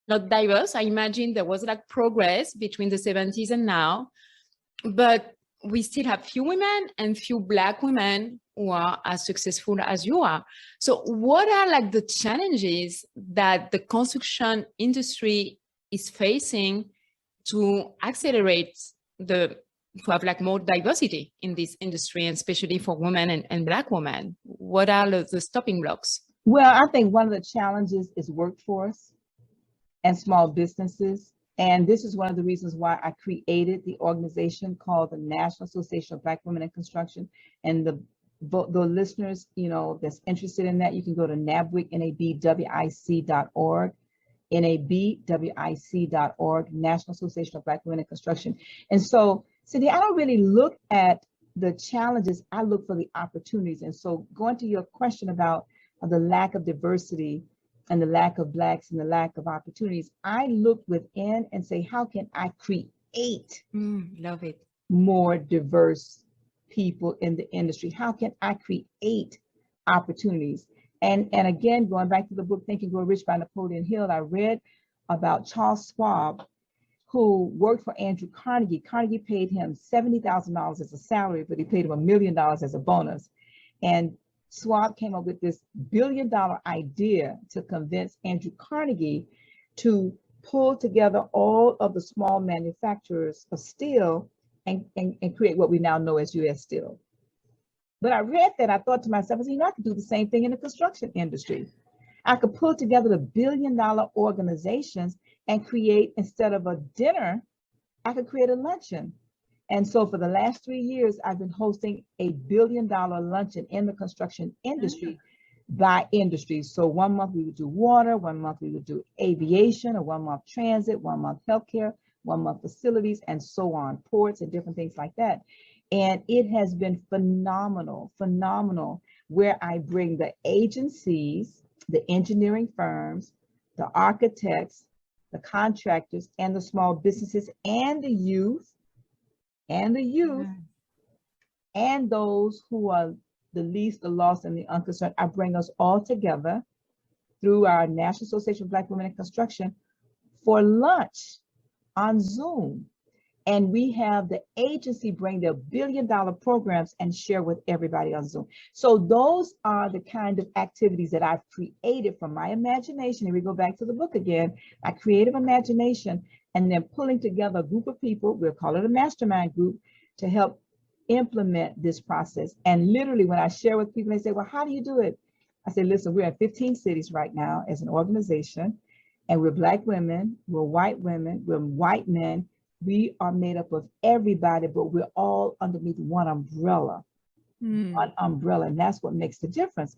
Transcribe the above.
not diverse. I imagine there was like progress between the 70s and now, but we still have few women and few Black women who are as successful as you are. So what are like the challenges that the construction industry is facing to accelerate to have like more diversity in this industry, and especially for women and Black women? What are the stopping blocks? Well, I think one of the challenges is workforce and small businesses. And this is one of the reasons why I created the organization called the National Association of Black Women in Construction. And the listeners, that's interested in that, you can go to NABWIC, NABWIC.org, NABWIC.org, National Association of Black Women in Construction. And so, Cindy, I don't really look at the challenges, I look for the opportunities. And so going to your question about the lack of diversity and the lack of Blacks and the lack of opportunities, I look within and say, how can I create love it. more diverse people in the industry? How can I create opportunities? And again, going back to the book, Think and Grow Rich by Napoleon Hill, I read about Charles Schwab, who worked for Andrew Carnegie. Carnegie paid him $70,000 as a salary, but he paid him $1 million as a bonus. And Schwab came up with this billion-dollar idea to convince Andrew Carnegie to pull together all of the small manufacturers of steel and create what we now know as U.S. Steel. But I read that, I thought to myself, I could do the same thing in the construction industry. I could pull together the billion-dollar organizations and create, instead of a dinner, I could create a luncheon. And so for the last 3 years, I've been hosting a billion-dollar luncheon in the construction industry by industry. So 1 month we would do water, 1 month we would do aviation, or 1 month transit, 1 month healthcare, 1 month facilities, and so on, ports and different things like that. And it has been phenomenal, where I bring the agencies, the engineering firms, the architects, the contractors, and the small businesses, and the youth, and those who are the least, the lost, and the unconcerned. I bring us all together through our National Association of Black Women in Construction for lunch on Zoom. And we have the agency bring their billion-dollar programs and share with everybody on Zoom. So those are the kind of activities that I've created from my imagination. And we go back to the book again, my creative imagination, and then pulling together a group of people, we'll call it a mastermind group, to help implement this process. And literally when I share with people, they say, well, how do you do it? I say, listen, we're in 15 cities right now as an organization, and we're Black women, we're white men. We are made up of everybody, but we're all underneath one umbrella. One umbrella, and that's what makes the difference.